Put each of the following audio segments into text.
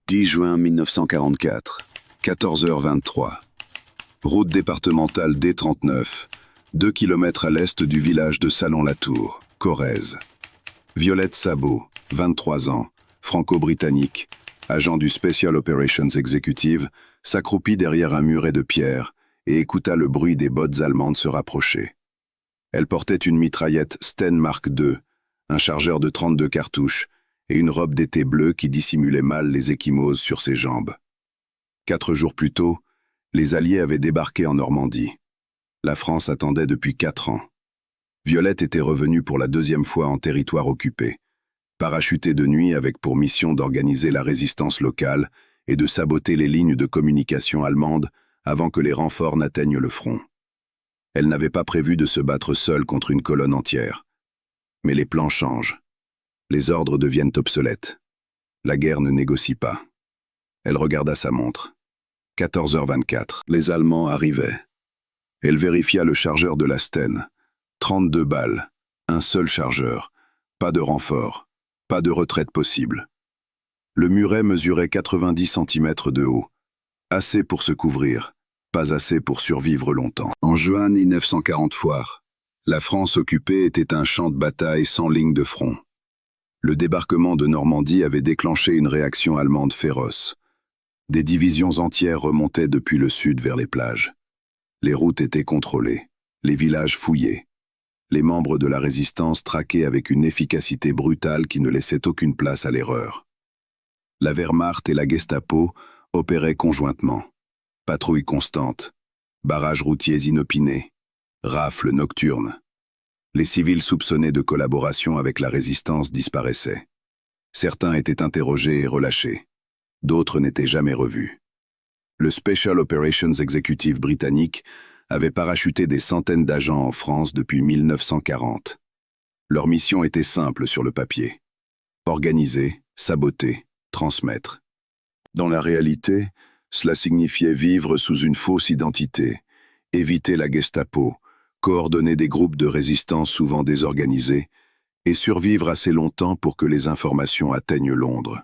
10 juin 1944, 14h23. Route départementale D39, 2 km à l'est du village de Salon-la-Tour, Corrèze. Violette Sabot, 23 ans, franco-britannique, agent du Special Operations Executive, s'accroupit derrière un muret de pierre et écouta le bruit des bottes allemandes se rapprocher. Elle portait une mitraillette Sten Mark II, un chargeur de 32 cartouches et une robe d'été bleue qui dissimulait mal les ecchymoses sur ses jambes. 4 jours plus tôt, les Alliés avaient débarqué en Normandie. La France attendait depuis 4 ans. Violette était revenue pour la 2e fois en territoire occupé, parachutée de nuit avec pour mission d'organiser la résistance locale et de saboter les lignes de communication allemandes avant que les renforts n'atteignent le front. Elle n'avait pas prévu de se battre seule contre une colonne entière. Mais les plans changent. Les ordres deviennent obsolètes. La guerre ne négocie pas. Elle regarda sa montre. 14h24. Les Allemands arrivaient. Elle vérifia le chargeur de la Sten. 32 balles. Un seul chargeur. Pas de renfort. Pas de retraite possible. Le muret mesurait 90 cm de haut. Assez pour se couvrir. Pas assez pour survivre longtemps. En juin 1944, la France occupée était un champ de bataille sans ligne de front. Le débarquement de Normandie avait déclenché une réaction allemande féroce. Des divisions entières remontaient depuis le sud vers les plages. Les routes étaient contrôlées, les villages fouillés. Les membres de la résistance traquaient avec une efficacité brutale qui ne laissait aucune place à l'erreur. La Wehrmacht et la Gestapo opéraient conjointement. Patrouilles constantes, barrages routiers inopinés, rafles nocturnes. Les civils soupçonnés de collaboration avec la résistance disparaissaient. Certains étaient interrogés et relâchés. D'autres n'étaient jamais revus. Le Special Operations Executive britannique avait parachuté des centaines d'agents en France depuis 1940. Leur mission était simple sur le papier. Organiser, saboter, transmettre. Dans la réalité, cela signifiait vivre sous une fausse identité, éviter la Gestapo, coordonner des groupes de résistance souvent désorganisés et survivre assez longtemps pour que les informations atteignent Londres.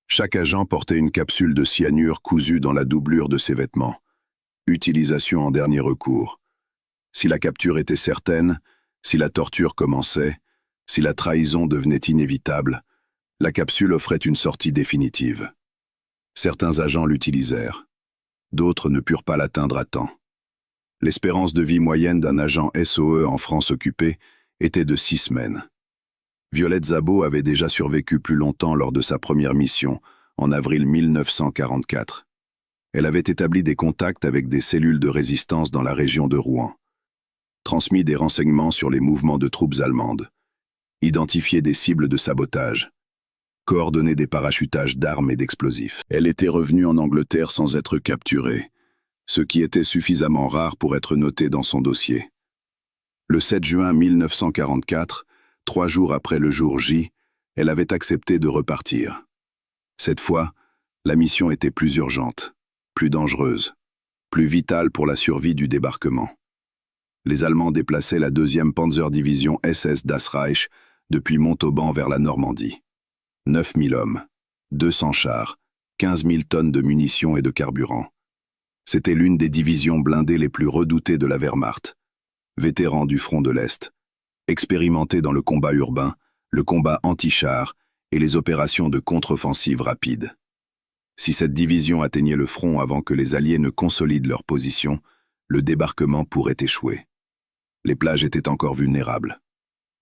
Chaque agent portait une capsule de cyanure cousue dans la doublure de ses vêtements. Utilisation en dernier recours. Si la capture était certaine, si la torture commençait, si la trahison devenait inévitable, la capsule offrait une sortie définitive. Certains agents l'utilisèrent. D'autres ne purent pas l'atteindre à temps. L'espérance de vie moyenne d'un agent SOE en France occupée était de 6 semaines. Violette Sabot avait déjà survécu plus longtemps lors de sa première mission, en avril 1944. Elle avait établi des contacts avec des cellules de résistance dans la région de Rouen, transmis des renseignements sur les mouvements de troupes allemandes, identifié des cibles de sabotage, coordonné des parachutages d'armes et d'explosifs. Elle était revenue en Angleterre sans être capturée, ce qui était suffisamment rare pour être noté dans son dossier. Le 7 juin 1944, 3 jours après le jour J, elle avait accepté de repartir. Cette fois, la mission était plus urgente, plus dangereuse, plus vitale pour la survie du débarquement. Les Allemands déplaçaient la 2e Panzerdivision SS Das Reich depuis Montauban vers la Normandie. 9000 hommes, 200 chars, 15 000 tonnes de munitions et de carburant. C'était l'une des divisions blindées les plus redoutées de la Wehrmacht. Vétéran du front de l'Est, expérimenté dans le combat urbain, le combat anti-char et les opérations de contre-offensive rapide. Si cette division atteignait le front avant que les Alliés ne consolident leur position, le débarquement pourrait échouer. Les plages étaient encore vulnérables.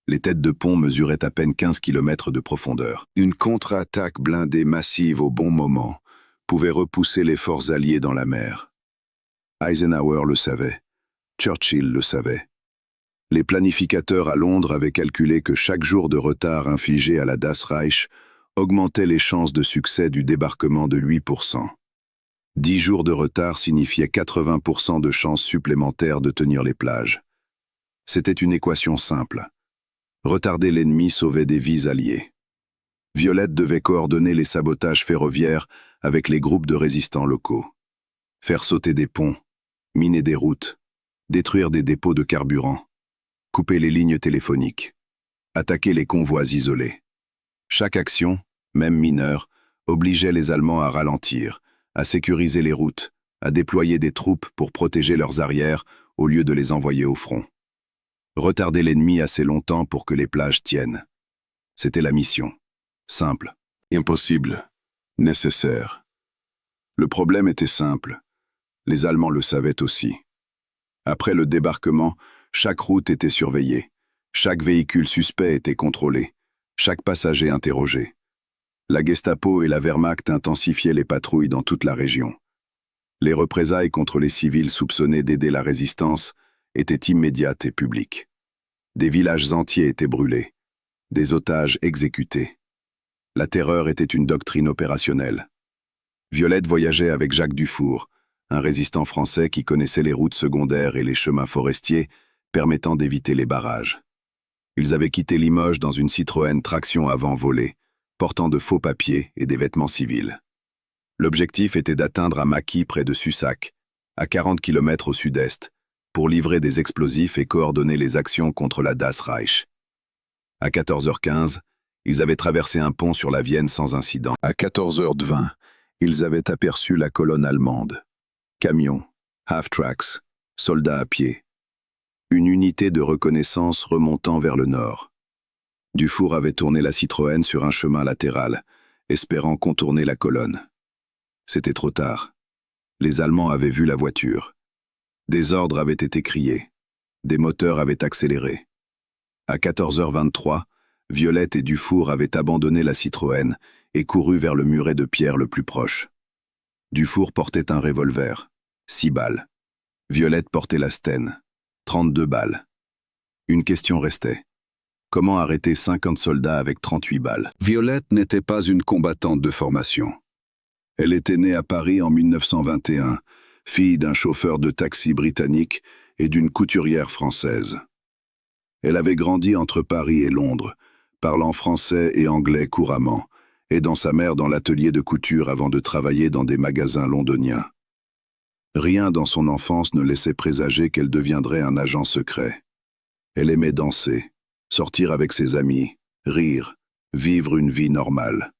Les têtes de pont mesuraient à peine 15 km de profondeur. Une contre-attaque blindée massive au bon moment pouvait repousser les forces alliées dans la mer. Eisenhower le savait. Churchill le savait. Les planificateurs à Londres avaient calculé que chaque jour de retard infligé à la Das Reich augmentait les chances de succès du débarquement de 8%. 10 jours de retard signifiaient 80% de chances supplémentaires de tenir les plages. C'était une équation simple. Retarder l'ennemi sauvait des vies alliées. Violette devait coordonner les sabotages ferroviaires avec les groupes de résistants locaux. Faire sauter des ponts, miner des routes, détruire des dépôts de carburant, couper les lignes téléphoniques, attaquer les convois isolés. Chaque action, même mineure, obligeait les Allemands à ralentir, à sécuriser les routes, à déployer des troupes pour protéger leurs arrières au lieu de les envoyer au front. Retarder l'ennemi assez longtemps pour que les plages tiennent. C'était la mission. Simple. Impossible. Nécessaire. Le problème était simple. Les Allemands le savaient aussi. Après le débarquement, chaque route était surveillée. Chaque véhicule suspect était contrôlé. Chaque passager interrogé. La Gestapo et la Wehrmacht intensifiaient les patrouilles dans toute la région. Les représailles contre les civils soupçonnés d'aider la résistance étaient immédiates et publiques. Des villages entiers étaient brûlés. Des otages exécutés. La terreur était une doctrine opérationnelle. Violette voyageait avec Jacques Dufour, un résistant français qui connaissait les routes secondaires et les chemins forestiers permettant d'éviter les barrages. Ils avaient quitté Limoges dans une Citroën traction avant volée, portant de faux papiers et des vêtements civils. L'objectif était d'atteindre à Maki près de Sussac, à 40 km au sud-est, pour livrer des explosifs et coordonner les actions contre la Das Reich. À 14h15, ils avaient traversé un pont sur la Vienne sans incident. À 14h20, ils avaient aperçu la colonne allemande. Camions, half-tracks, soldats à pied. Une unité de reconnaissance remontant vers le nord. Dufour avait tourné la Citroën sur un chemin latéral, espérant contourner la colonne. C'était trop tard. Les Allemands avaient vu la voiture. Des ordres avaient été criés. Des moteurs avaient accéléré. À 14h23, Violette et Dufour avaient abandonné la Citroën et couru vers le muret de pierre le plus proche. Dufour portait un revolver, 6 balles. Violette portait la Sten, 32 balles. Une question restait. Comment arrêter 50 soldats avec 38 balles? Violette n'était pas une combattante de formation. Elle était née à Paris en 1921, fille d'un chauffeur de taxi britannique et d'une couturière française. Elle avait grandi entre Paris et Londres, parlant français et anglais couramment, aidant sa mère dans l'atelier de couture avant de travailler dans des magasins londoniens. Rien dans son enfance ne laissait présager qu'elle deviendrait un agent secret. Elle aimait danser, sortir avec ses amis, rire, vivre une vie normale.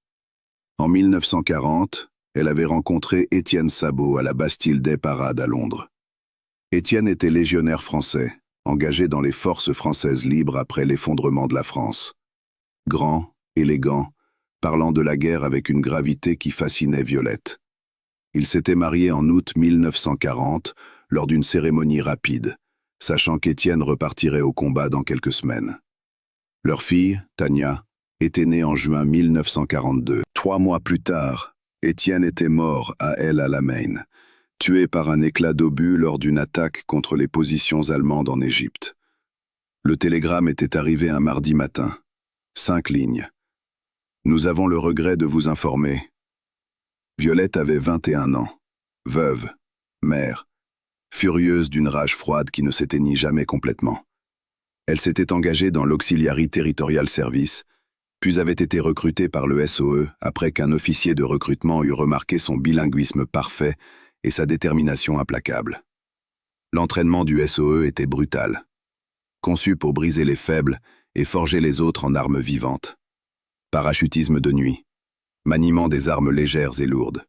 En 1940, elle avait rencontré Étienne Sabot à la Bastille des Parades à Londres. Étienne était légionnaire français, engagé dans les forces françaises libres après l'effondrement de la France. Grand, élégant, parlant de la guerre avec une gravité qui fascinait Violette. Ils s'étaient mariés en août 1940, lors d'une cérémonie rapide, sachant qu'Étienne repartirait au combat dans quelques semaines. Leur fille, Tania, était née en juin 1942. 3 mois plus tard, Étienne était mort à El Alamein, tué par un éclat d'obus lors d'une attaque contre les positions allemandes en Égypte. Le télégramme était arrivé un mardi matin. 5 lignes. Nous avons le regret de vous informer. Violette avait 21 ans, veuve, mère, furieuse d'une rage froide qui ne s'éteignit jamais complètement. Elle s'était engagée dans l'Auxiliary Territorial Service, puis avait été recrutée par le SOE après qu'un officier de recrutement eut remarqué son bilinguisme parfait et sa détermination implacable. L'entraînement du SOE était brutal, conçu pour briser les faibles et forger les autres en armes vivantes. Parachutisme de nuit, maniement des armes légères et lourdes,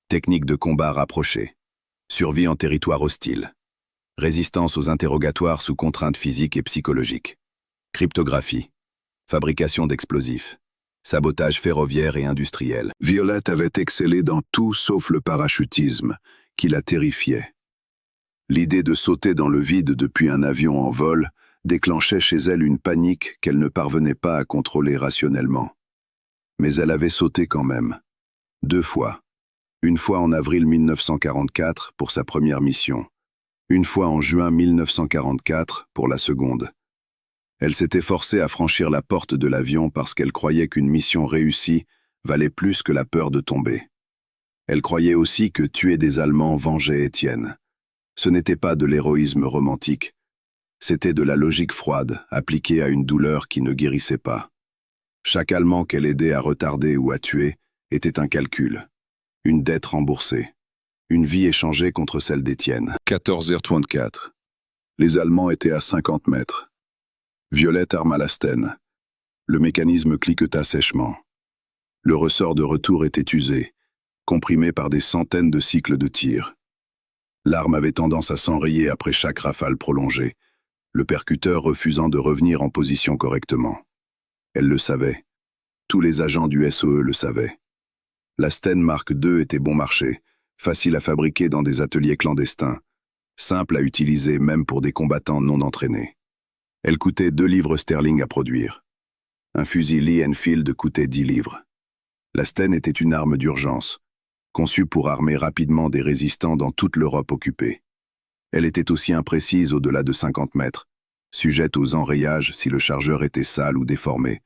technique de combat rapprochée, survie en territoire hostile, résistance aux interrogatoires sous contraintes physiques et psychologiques, cryptographie, fabrication d'explosifs, sabotage ferroviaire et industriel. Violette avait excellé dans tout sauf le parachutisme, qui la terrifiait. L'idée de sauter dans le vide depuis un avion en vol déclenchait chez elle une panique qu'elle ne parvenait pas à contrôler rationnellement. Mais elle avait sauté quand même. 2 fois. Une fois en avril 1944 pour sa première mission. Une fois en juin 1944 pour la seconde. Elle s'était forcée à franchir la porte de l'avion parce qu'elle croyait qu'une mission réussie valait plus que la peur de tomber. Elle croyait aussi que tuer des Allemands vengeait Étienne. Ce n'était pas de l'héroïsme romantique. C'était de la logique froide, appliquée à une douleur qui ne guérissait pas. Chaque Allemand qu'elle aidait à retarder ou à tuer était un calcul, une dette remboursée, une vie échangée contre celle d'Étienne. 14h34. Les Allemands étaient à 50 mètres. Violette arma la Sten. Le mécanisme cliqueta sèchement. Le ressort de retour était usé, comprimé par des centaines de cycles de tir. L'arme avait tendance à s'enrayer après chaque rafale prolongée, le percuteur refusant de revenir en position correctement. Elle le savait. Tous les agents du SOE le savaient. La Sten Mark II était bon marché, facile à fabriquer dans des ateliers clandestins, simple à utiliser même pour des combattants non entraînés. Elle coûtait 2 livres sterling à produire. Un fusil Lee Enfield coûtait 10 livres. La Sten était une arme d'urgence, conçue pour armer rapidement des résistants dans toute l'Europe occupée. Elle était aussi imprécise au-delà de 50 mètres, sujette aux enrayages si le chargeur était sale ou déformé,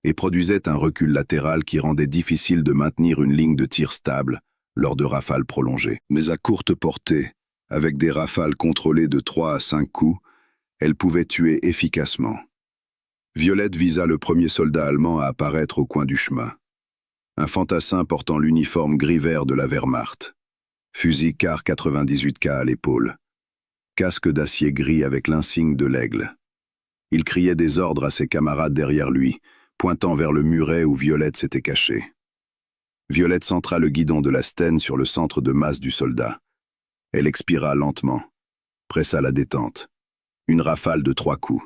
et produisait un recul latéral qui rendait difficile de maintenir une ligne de tir stable lors de rafales prolongées. Mais à courte portée, avec des rafales contrôlées de 3 à 5 coups, elle pouvait tuer efficacement. Violette visa le premier soldat allemand à apparaître au coin du chemin. Un fantassin portant l'uniforme gris-vert de la Wehrmacht. Fusil Kar 98K à l'épaule. Casque d'acier gris avec l'insigne de l'aigle. Il criait des ordres à ses camarades derrière lui, pointant vers le muret où Violette s'était cachée. Violette centra le guidon de la Sten sur le centre de masse du soldat. Elle expira lentement, pressa la détente. Une rafale de 3 coups.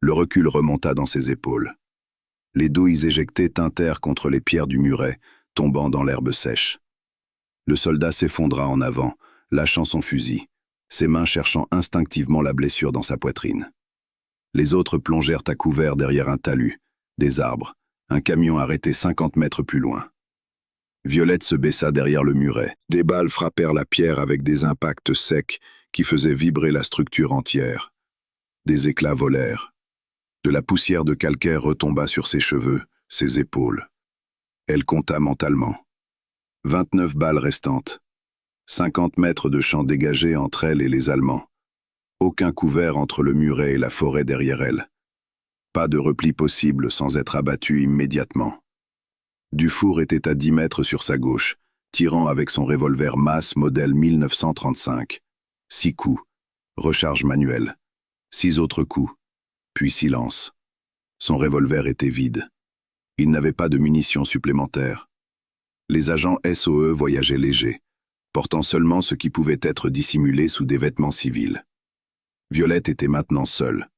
Le recul remonta dans ses épaules. Les douilles éjectées tintèrent contre les pierres du muret, tombant dans l'herbe sèche. Le soldat s'effondra en avant, lâchant son fusil, ses mains cherchant instinctivement la blessure dans sa poitrine. Les autres plongèrent à couvert derrière un talus, des arbres, un camion arrêté 50 mètres plus loin. Violette se baissa derrière le muret. Des balles frappèrent la pierre avec des impacts secs qui faisaient vibrer la structure entière. Des éclats volèrent. De la poussière de calcaire retomba sur ses cheveux, ses épaules. Elle compta mentalement. 29 balles restantes. 50 mètres de champ dégagé entre elle et les Allemands. Aucun couvert entre le muret et la forêt derrière elle. Pas de repli possible sans être abattu immédiatement. Dufour était à 10 mètres sur sa gauche, tirant avec son revolver Mass modèle 1935. 6 coups. Recharge manuelle. 6 autres coups. Puis silence. Son revolver était vide. Il n'avait pas de munitions supplémentaires. Les agents SOE voyageaient légers, portant seulement ce qui pouvait être dissimulé sous des vêtements civils. Violette était maintenant seule.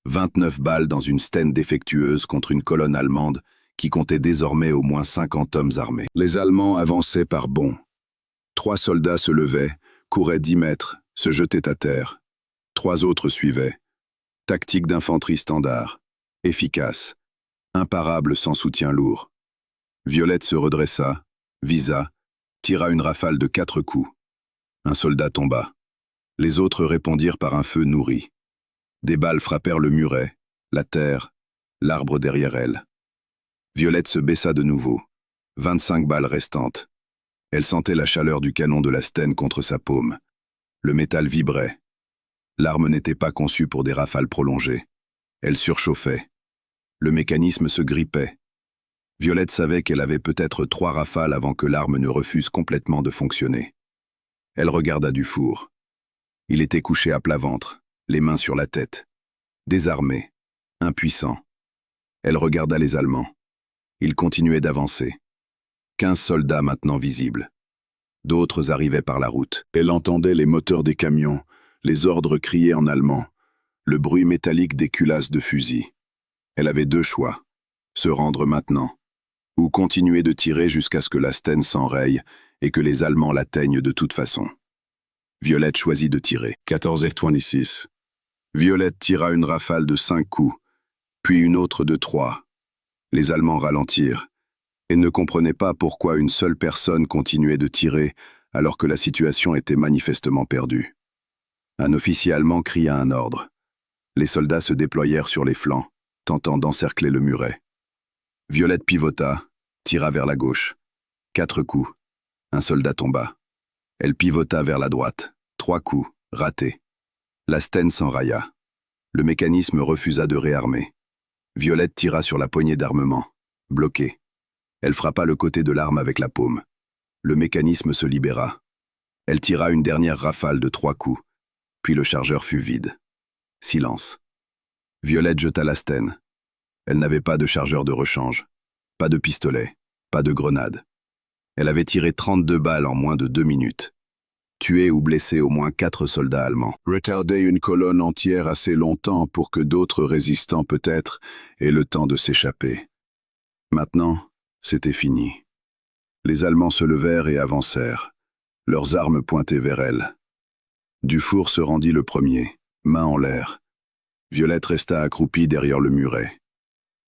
29 balles dans une Sten défectueuse contre une colonne allemande qui comptait désormais au moins 50 hommes armés. Les Allemands avançaient par bonds. 3 soldats se levaient, couraient 10 mètres, se jetaient à terre. 3 autres suivaient. Tactique d'infanterie standard, efficace, imparable sans soutien lourd. Violette se redressa, visa, tira une rafale de 4 coups. Un soldat tomba. Les autres répondirent par un feu nourri. Des balles frappèrent le muret, la terre, l'arbre derrière elle. Violette se baissa de nouveau. 25 balles restantes. Elle sentait la chaleur du canon de la Sten contre sa paume. Le métal vibrait. L'arme n'était pas conçue pour des rafales prolongées. Elle surchauffait. Le mécanisme se grippait. Violette savait qu'elle avait peut-être 3 rafales avant que l'arme ne refuse complètement de fonctionner. Elle regarda Dufour. Il était couché à plat ventre, les mains sur la tête. Désarmé, impuissant. Elle regarda les Allemands. Ils continuaient d'avancer. 15 soldats maintenant visibles. D'autres arrivaient par la route. Elle entendait les moteurs des camions, les ordres criés en allemand, le bruit métallique des culasses de fusil. Elle avait 2 choix. Se rendre maintenant, ou continuer de tirer jusqu'à ce que la Sten s'enraye et que les Allemands l'atteignent de toute façon. Violette choisit de tirer. 14h26. Violette tira une rafale de 5 coups, puis une autre de 3. Les Allemands ralentirent et ne comprenaient pas pourquoi une seule personne continuait de tirer alors que la situation était manifestement perdue. Un officier allemand cria un ordre. Les soldats se déployèrent sur les flancs, tentant d'encercler le muret. Violette pivota, tira vers la gauche. 4 coups. Un soldat tomba. Elle pivota vers la droite. 3 coups, ratés. La Sten s'enraya. Le mécanisme refusa de réarmer. Violette tira sur la poignée d'armement. Bloquée. Elle frappa le côté de l'arme avec la paume. Le mécanisme se libéra. Elle tira une dernière rafale de 3 coups. Puis le chargeur fut vide. Silence. Violette jeta la Sten. Elle n'avait pas de chargeur de rechange. Pas de pistolet. pas de grenade. Elle avait tiré 32 balles en moins de 2 minutes. Tué ou blessé au moins 4 soldats allemands. Retarder une colonne entière assez longtemps pour que d'autres résistants peut-être aient le temps de s'échapper. Maintenant, c'était fini. Les Allemands se levèrent et avancèrent, leurs armes pointées vers elle. Dufour se rendit le premier, main en l'air. Violette resta accroupie derrière le muret.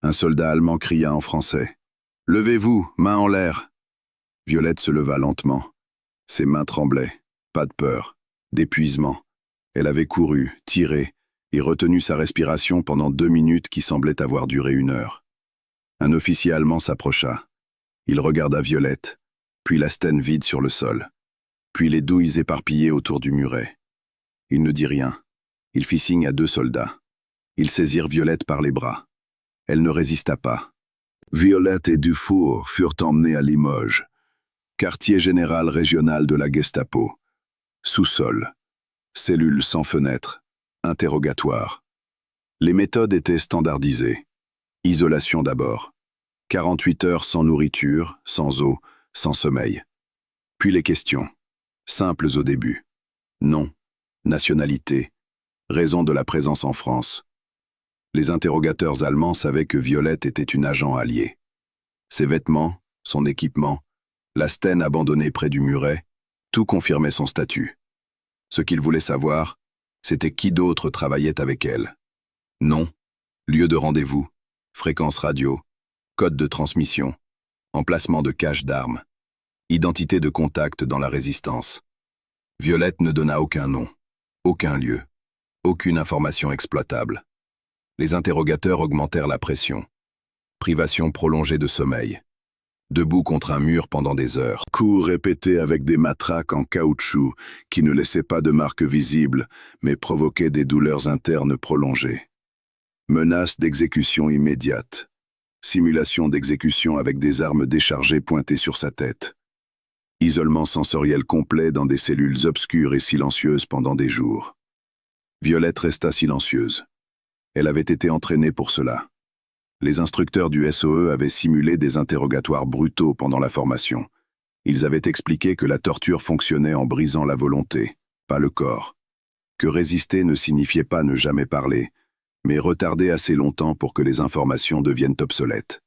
Un soldat allemand cria en français « Levez-vous, main en l'air !» Violette se leva lentement. Ses mains tremblaient, pas de peur, d'épuisement. Elle avait couru, tiré, et retenu sa respiration pendant 2 minutes qui semblaient avoir duré 1 heure. Un officier allemand s'approcha. Il regarda Violette, puis la stène vide sur le sol, puis les douilles éparpillées autour du muret. Il ne dit rien. Il fit signe à 2 soldats. Ils saisirent Violette par les bras. Elle ne résista pas. Violette et Dufour furent emmenés à Limoges, quartier général régional de la Gestapo. Sous-sol, cellule sans fenêtre, interrogatoire. Les méthodes étaient standardisées. Isolation d'abord. 48 heures sans nourriture, sans eau, sans sommeil. Puis les questions, simples au début. Nom, nationalité, raison de la présence en France. Les interrogateurs allemands savaient que Violette était une agent alliée. Ses vêtements, son équipement, la stène abandonnée près du muret, tout confirmait son statut. Ce qu'ils voulaient savoir, c'était qui d'autre travaillait avec elle. Nom, lieu de rendez-vous, fréquence radio, code de transmission, emplacement de cache d'armes, identité de contact dans la résistance. Violette ne donna aucun nom, aucun lieu, aucune information exploitable. Les interrogateurs augmentèrent la pression. Privation prolongée de sommeil. Debout contre un mur pendant des heures. Coups répétés avec des matraques en caoutchouc qui ne laissaient pas de marques visibles, mais provoquaient des douleurs internes prolongées. Menace d'exécution immédiate. Simulation d'exécution avec des armes déchargées pointées sur sa tête. Isolement sensoriel complet dans des cellules obscures et silencieuses pendant des jours. Violette resta silencieuse. Elle avait été entraînée pour cela. Les instructeurs du SOE avaient simulé des interrogatoires brutaux pendant la formation. Ils avaient expliqué que la torture fonctionnait en brisant la volonté, pas le corps. Que résister ne signifiait pas ne jamais parler, mais retarder assez longtemps pour que les informations deviennent obsolètes.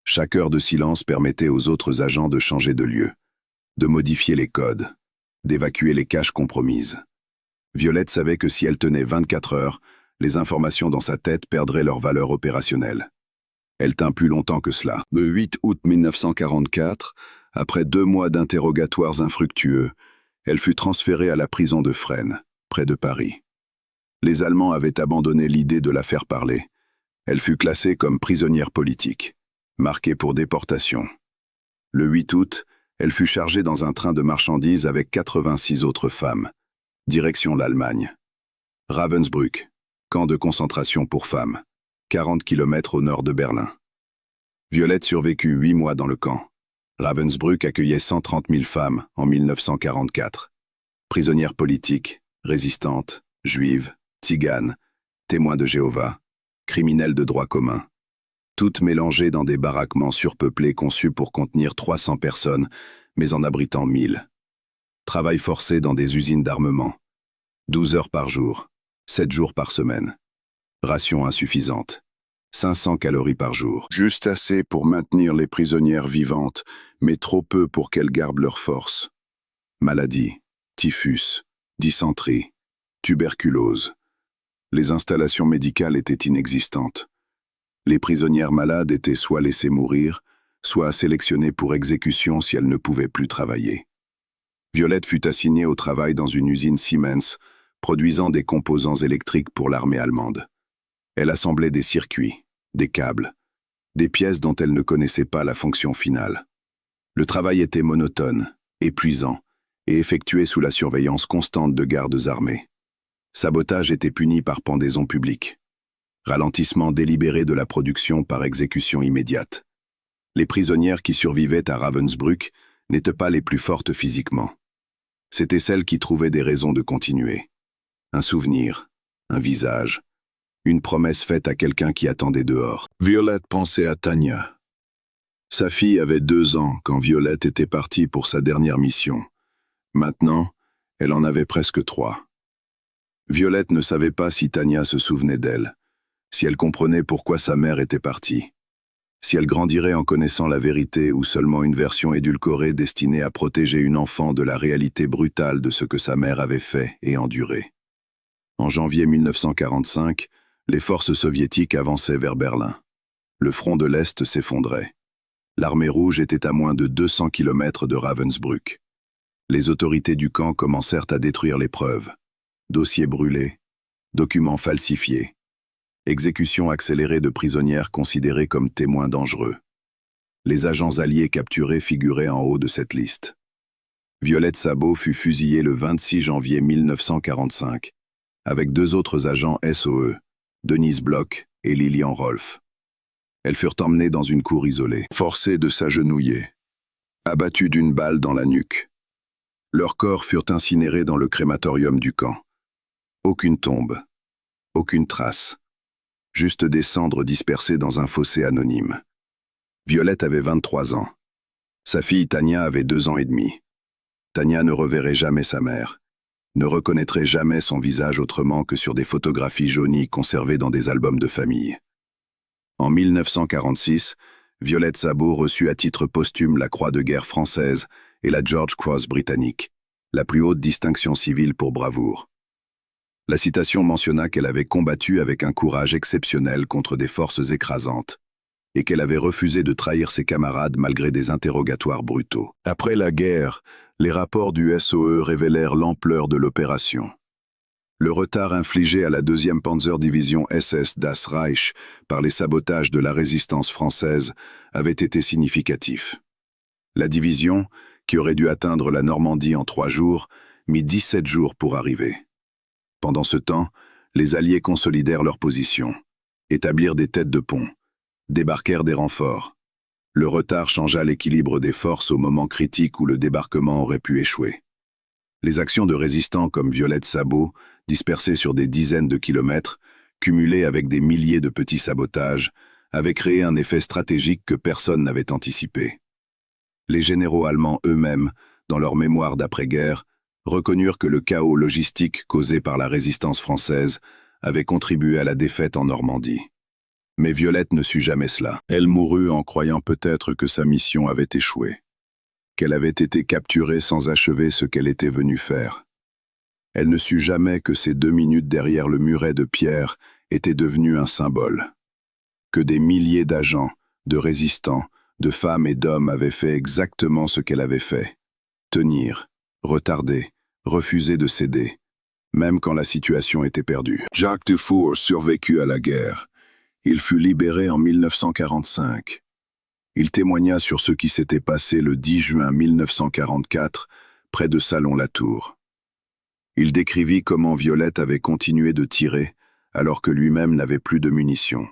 Chaque heure de silence permettait aux autres agents de changer de lieu, de modifier les codes, d'évacuer les caches compromises. Violette savait que si elle tenait 24 heures, les informations dans sa tête perdraient leur valeur opérationnelle. Elle tint plus longtemps que cela. Le 8 août 1944, après 2 mois d'interrogatoires infructueux, elle fut transférée à la prison de Fresnes, près de Paris. Les Allemands avaient abandonné l'idée de la faire parler. Elle fut classée comme prisonnière politique, marquée pour déportation. Le 8 août, elle fut chargée dans un train de marchandises avec 86 autres femmes. Direction l'Allemagne. Ravensbrück, camp de concentration pour femmes, 40 km au nord de Berlin. Violette survécut 8 mois dans le camp. Ravensbrück accueillait 130 000 femmes en 1944. Prisonnières politiques, résistantes, juives, tziganes, témoins de Jéhovah, criminels de droit commun. Toutes mélangées dans des baraquements surpeuplés conçus pour contenir 300 personnes, mais en abritant 1000. Travail forcé dans des usines d'armement. 12 heures par jour, 7 jours par semaine. Ration insuffisante. 500 calories par jour. Juste assez pour maintenir les prisonnières vivantes, mais trop peu pour qu'elles gardent leur force. Maladie, typhus, dysenterie, tuberculose. Les installations médicales étaient inexistantes. Les prisonnières malades étaient soit laissées mourir, soit sélectionnées pour exécution si elles ne pouvaient plus travailler. Violette fut assignée au travail dans une usine Siemens, produisant des composants électriques pour l'armée allemande. Elle assemblait des circuits, des câbles, des pièces dont elle ne connaissait pas la fonction finale. Le travail était monotone, épuisant, et effectué sous la surveillance constante de gardes armés. Sabotage était puni par pendaison publique. Ralentissement délibéré de la production par exécution immédiate. Les prisonnières qui survivaient à Ravensbrück n'étaient pas les plus fortes physiquement. C'étaient celles qui trouvaient des raisons de continuer. Un souvenir, un visage, une promesse faite à quelqu'un qui attendait dehors. Violette pensait à Tania. Sa fille avait 2 ans quand Violette était partie pour sa dernière mission. Maintenant, elle en avait presque 3. Violette ne savait pas si Tania se souvenait d'elle, si elle comprenait pourquoi sa mère était partie, si elle grandirait en connaissant la vérité ou seulement une version édulcorée destinée à protéger une enfant de la réalité brutale de ce que sa mère avait fait et enduré. En janvier 1945, les forces soviétiques avançaient vers Berlin. Le front de l'Est s'effondrait. L'armée rouge était à moins de 200 km de Ravensbrück. Les autorités du camp commencèrent à détruire les preuves. Dossiers brûlés, documents falsifiés, exécutions accélérées de prisonnières considérées comme témoins dangereux. Les agents alliés capturés figuraient en haut de cette liste. Violette Szabó fut fusillée le 26 janvier 1945, avec 2 autres agents SOE, Denise Bloch et Lilian Rolf. Elles furent emmenées dans une cour isolée, forcées de s'agenouiller, abattues d'une balle dans la nuque. Leurs corps furent incinérés dans le crématorium du camp. Aucune tombe, aucune trace, juste des cendres dispersées dans un fossé anonyme. Violette avait 23 ans. Sa fille Tania avait 2 ans et demi. Tania ne reverrait jamais sa mère, ne reconnaîtrait jamais son visage autrement que sur des photographies jaunies conservées dans des albums de famille. En 1946, Violette Szabó reçut à titre posthume la Croix de guerre française et la George Cross britannique, la plus haute distinction civile pour bravoure. La citation mentionna qu'elle avait combattu avec un courage exceptionnel contre des forces écrasantes, et qu'elle avait refusé de trahir ses camarades malgré des interrogatoires brutaux. Après la guerre, les rapports du SOE révélèrent l'ampleur de l'opération. Le retard infligé à la 2e Panzerdivision SS Das Reich par les sabotages de la résistance française avait été significatif. La division, qui aurait dû atteindre la Normandie en 3 jours, mit 17 jours pour arriver. Pendant ce temps, les Alliés consolidèrent leur position, établirent des têtes de pont, débarquèrent des renforts. Le retard changea l'équilibre des forces au moment critique où le débarquement aurait pu échouer. Les actions de résistants comme Violette Szabó, dispersées sur des dizaines de kilomètres, cumulées avec des milliers de petits sabotages, avaient créé un effet stratégique que personne n'avait anticipé. Les généraux allemands eux-mêmes, dans leur mémoire d'après-guerre, reconnurent que le chaos logistique causé par la résistance française avait contribué à la défaite en Normandie. Mais Violette ne sut jamais cela. Elle mourut en croyant peut-être que sa mission avait échoué, qu'elle avait été capturée sans achever ce qu'elle était venue faire. Elle ne sut jamais que ces 2 minutes derrière le muret de pierre étaient devenues un symbole, que des milliers d'agents, de résistants, de femmes et d'hommes avaient fait exactement ce qu'elle avait fait, tenir, retarder, refuser de céder, même quand la situation était perdue. Jacques Dufour survécut à la guerre. Il fut libéré en 1945. Il témoigna sur ce qui s'était passé le 10 juin 1944, près de Salon-la-Tour. Il décrivit comment Violette avait continué de tirer alors que lui-même n'avait plus de munitions.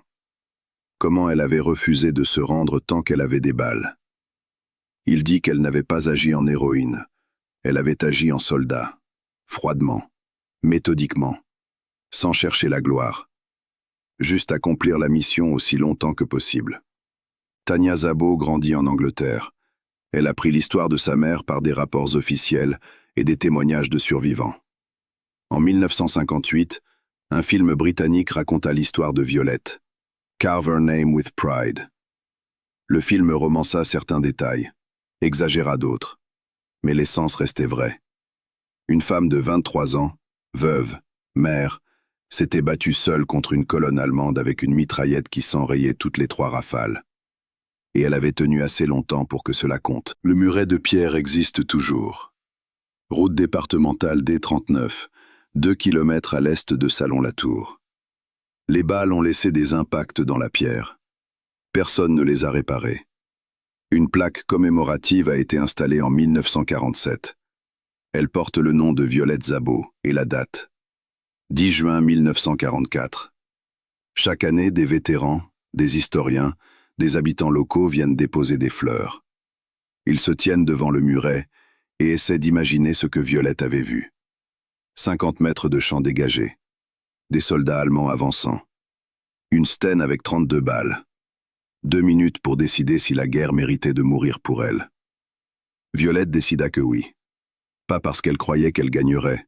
Comment elle avait refusé de se rendre tant qu'elle avait des balles. Il dit qu'elle n'avait pas agi en héroïne. Elle avait agi en soldat, froidement, méthodiquement, sans chercher la gloire. Juste accomplir la mission aussi longtemps que possible. Tania Szabó grandit en Angleterre. Elle apprit l'histoire de sa mère par des rapports officiels et des témoignages de survivants. En 1958, un film britannique raconta l'histoire de Violette, Carve Her Name with Pride. Le film romança certains détails, exagéra d'autres, mais l'essence restait vraie. Une femme de 23 ans, veuve, mère, s'était battue seule contre une colonne allemande avec une mitraillette qui s'enrayait toutes les 3 rafales. Et elle avait tenu assez longtemps pour que cela compte. Le muret de pierre existe toujours. Route départementale D39, 2 km à l'est de Salon-la-Tour. Les balles ont laissé des impacts dans la pierre. Personne ne les a réparés. Une plaque commémorative a été installée en 1947. Elle porte le nom de Violette Szabó et la date. 10 juin 1944. Chaque année, des vétérans, des historiens, des habitants locaux viennent déposer des fleurs. Ils se tiennent devant le muret et essaient d'imaginer ce que Violette avait vu. 50 mètres de champ dégagé. Des soldats allemands avançant. Une Sten avec 32 balles. 2 minutes pour décider si la guerre méritait de mourir pour elle. Violette décida que oui. Pas parce qu'elle croyait qu'elle gagnerait,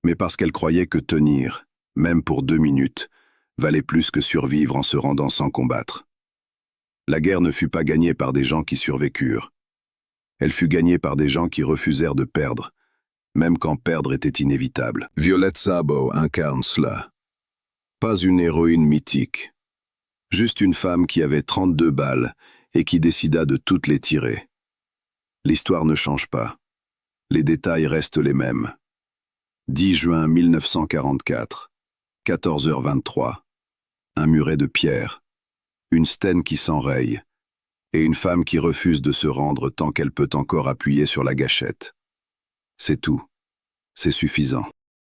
mais parce qu'elle croyait que tenir, même pour 2 minutes, valait plus que survivre en se rendant sans combattre. La guerre ne fut pas gagnée par des gens qui survécurent. Elle fut gagnée par des gens qui refusèrent de perdre, même quand perdre était inévitable. Violette Szabo incarne cela. Pas une héroïne mythique. Juste une femme qui avait 32 balles et qui décida de toutes les tirer. L'histoire ne change pas. Les détails restent les mêmes. 10 juin 1944, 14h23. Un muret de pierre, une stène qui s'enraye, et une femme qui refuse de se rendre tant qu'elle peut encore appuyer sur la gâchette. C'est tout. C'est suffisant.